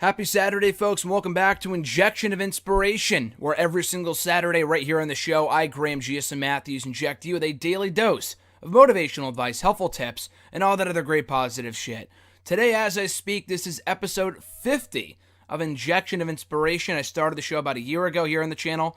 Happy Saturday, folks, and welcome back to Injection of Inspiration, where every single Saturday right here on the show, I, Graham G.S. Matthews, inject you with a daily dose of motivational advice, helpful tips, and all that other great positive shit. Today, as I speak, this is episode 50 of Injection of Inspiration. I started the show about a year ago here on the channel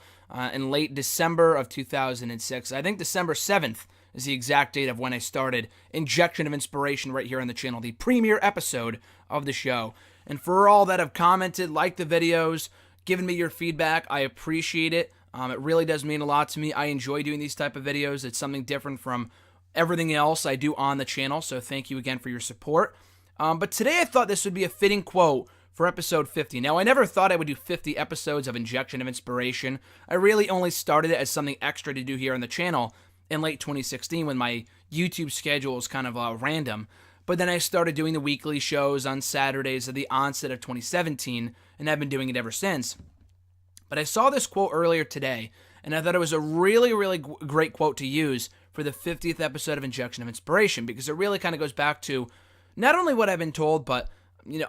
in late December of 2006. I think December 7th is the exact date of when I started Injection of Inspiration right here on the channel, the premiere episode of the show. And for all that have commented, liked the videos, given me your feedback, I appreciate it. It really does mean a lot to me. I enjoy doing these type of videos. It's something different from everything else I do on the channel, so thank you again for your support. But today I thought this would be a fitting quote for episode 50. Now, I never thought I would do 50 episodes of Injection of Inspiration. I really only started it as something extra to do here on the channel in late 2016 when my YouTube schedule was kind of random. But then I started doing the weekly shows on Saturdays at the onset of 2017, and I've been doing it ever since. But I saw this quote earlier today, and I thought it was a really great quote to use for the 50th episode of Injection of Inspiration, because it really kind of goes back to not only what I've been told, but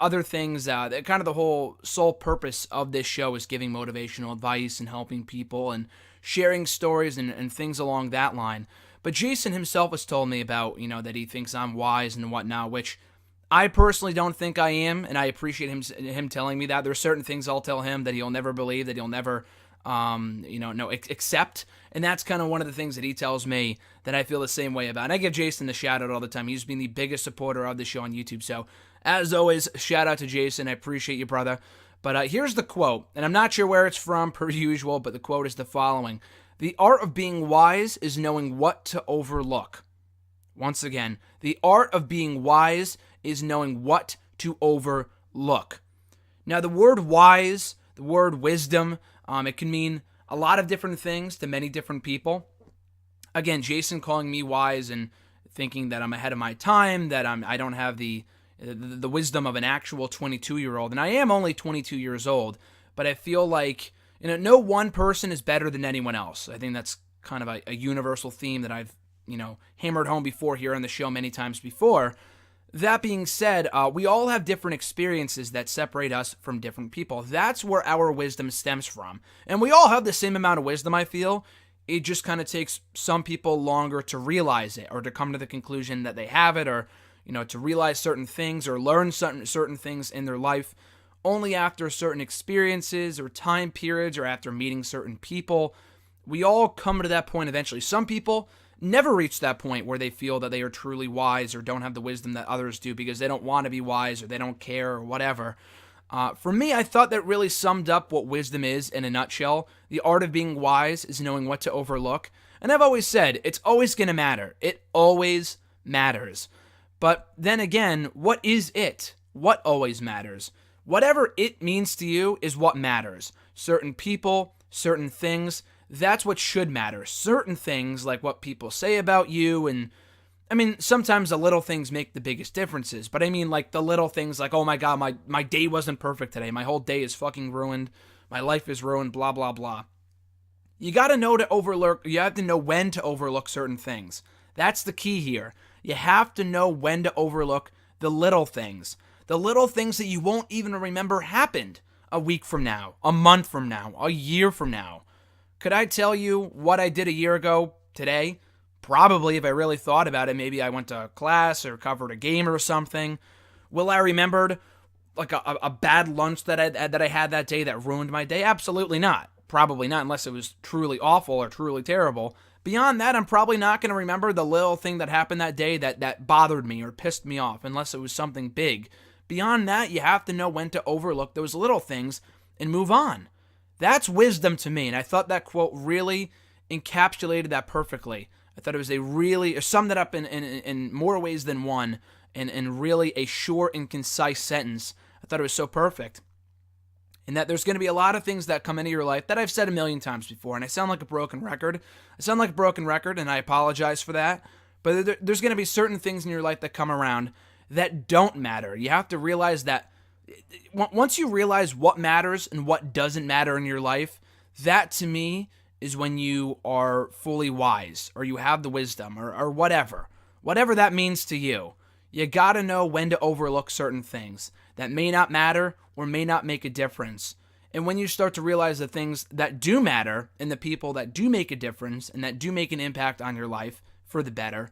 other things. Kind of the whole sole purpose of this show is giving motivational advice and helping people and sharing stories and things along that line. But Jason himself has told me about, that he thinks I'm wise and whatnot, which I personally don't think I am, and I appreciate him telling me that. There are certain things I'll tell him that he'll never believe, that he'll never, accept, and that's kind of one of the things that he tells me that I feel the same way about. And I give Jason a shout out all the time. He's been the biggest supporter of the show on YouTube, so as always, shout out to Jason. I appreciate you, brother. But here's the quote, and I'm not sure where it's from, per usual, but the quote is the following. The art of being wise is knowing what to overlook. Once again, the art of being wise is knowing what to overlook. Now, the word wise, the word wisdom, it can mean a lot of different things to many different people. Again, Jason calling me wise and thinking that I'm ahead of my time, that I don't have the wisdom of an actual 22-year-old. And I am only 22 years old, but I feel like no one person is better than anyone else. I think that's kind of a universal theme that I've, hammered home before here on the show many times before. That being said, we all have different experiences that separate us from different people. That's where our wisdom stems from. And we all have the same amount of wisdom, I feel. It just kind of takes some people longer to realize it or to come to the conclusion that they have it or, to realize certain things or learn certain things in their life only after certain experiences or time periods or after meeting certain people. We all come to that point eventually. Some people never reach that point where they feel that they are truly wise or don't have the wisdom that others do because they don't want to be wise or they don't care or whatever. For me, I thought that really summed up what wisdom is in a nutshell. The art of being wise is knowing what to overlook. And I've always said, it's always going to matter. It always matters. But then again, what is it? What always matters? Whatever it means to you is what matters. Certain people, certain things, that's what should matter. Certain things, like what people say about you, and sometimes the little things make the biggest differences, but like the little things like, oh my god, my day wasn't perfect today. My whole day is fucking ruined. My life is ruined, blah, blah, blah. You gotta know to overlook, you have to know when to overlook certain things. That's the key here. You have to know when to overlook the little things. The little things that you won't even remember happened a week from now, a month from now, a year from now. Could I tell you what I did a year ago today? Probably, if I really thought about it. Maybe I went to class or covered a game or something. Will I remember like a bad lunch that I had that day that ruined my day? Absolutely not. Probably not, unless it was truly awful or truly terrible. Beyond that, I'm probably not going to remember the little thing that happened that day that bothered me or pissed me off, unless it was something big. Beyond that, you have to know when to overlook those little things and move on. That's wisdom to me, and I thought that quote really encapsulated that perfectly. I thought it was summed it up in more ways than one, and really a short and concise sentence. I thought it was so perfect. And that there's going to be a lot of things that come into your life that I've said a million times before, and I sound like a broken record. And I apologize for that. But there's going to be certain things in your life that come around that don't matter. You have to realize that once you realize what matters and what doesn't matter in your life, that to me is when you are fully wise or you have the wisdom or whatever that means to you. You got to know when to overlook certain things. that may not matter or may not make a difference. And when you start to realize the things that do matter and the people that do make a difference and that do make an impact on your life for the better,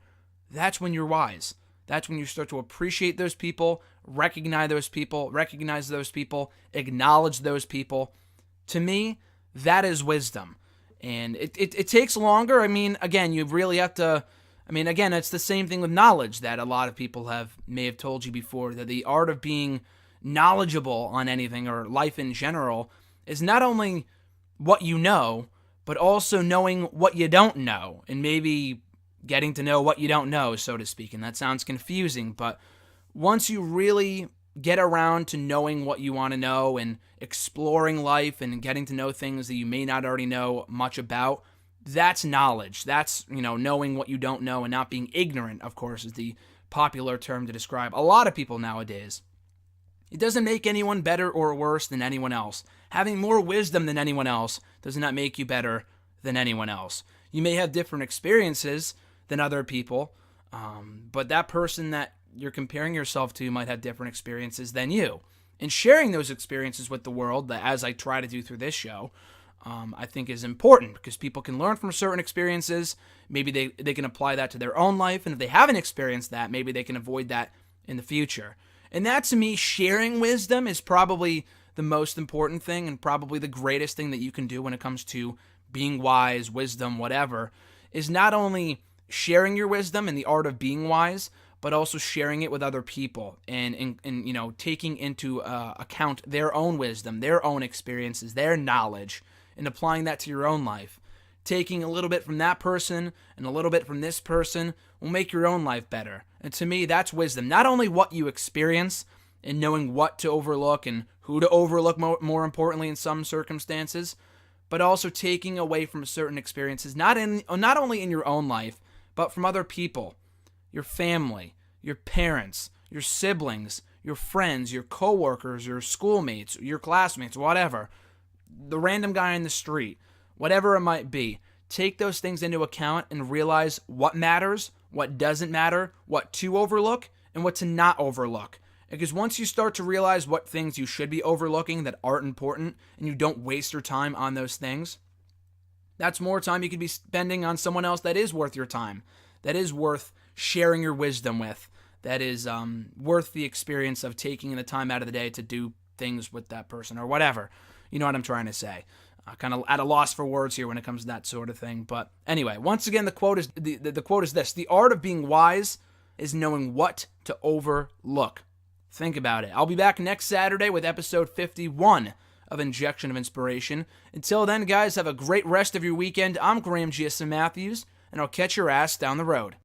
that's when you're wise. That's when you start to appreciate those people, recognize those people, acknowledge those people. To me, that is wisdom. And it takes longer. I mean, again, you really have to, again, it's the same thing with knowledge that a lot of people may have told you before, that the art of being knowledgeable on anything or life in general is not only what you know, but also knowing what you don't know and maybe getting to know what you don't know, so to speak. And that sounds confusing, but once you really get around to knowing what you want to know and exploring life and getting to know things that you may not already know much about, that's knowledge. That's, knowing what you don't know and not being ignorant, of course, is the popular term to describe a lot of people nowadays. It doesn't make anyone better or worse than anyone else. Having more wisdom than anyone else does not make you better than anyone else. You may have different experiences than other people, but that person that you're comparing yourself to might have different experiences than you. And sharing those experiences with the world, as I try to do through this show, I think is important because people can learn from certain experiences. Maybe they can apply that to their own life, and if they haven't experienced that, maybe they can avoid that in the future. And that, to me, sharing wisdom is probably the most important thing and probably the greatest thing that you can do when it comes to being wise, wisdom, whatever, is not only sharing your wisdom and the art of being wise, but also sharing it with other people and taking into account their own wisdom, their own experiences, their knowledge, and applying that to your own life. Taking a little bit from that person and a little bit from this person will make your own life better. And to me, that's wisdom. Not only what you experience and knowing what to overlook and who to overlook more importantly in some circumstances, but also taking away from certain experiences, not only in your own life, but from other people, your family, your parents, your siblings, your friends, your coworkers, your schoolmates, your classmates, whatever, the random guy in the street, whatever it might be. Take those things into account and realize what matters, what doesn't matter, what to overlook, and what to not overlook. Because once you start to realize what things you should be overlooking that aren't important, and you don't waste your time on those things, that's more time you could be spending on someone else that is worth your time, that is worth sharing your wisdom with, that is worth the experience of taking the time out of the day to do things with that person or whatever. You know what I'm trying to say. Kind of at a loss for words here when it comes to that sort of thing. But anyway, once again, the quote is this: the art of being wise is knowing what to overlook. Think about it. I'll be back next Saturday with episode 51 of Injection of Inspiration. Until then, guys, have a great rest of your weekend. I'm Graham G.S. Matthews, and I'll catch your ass down the road.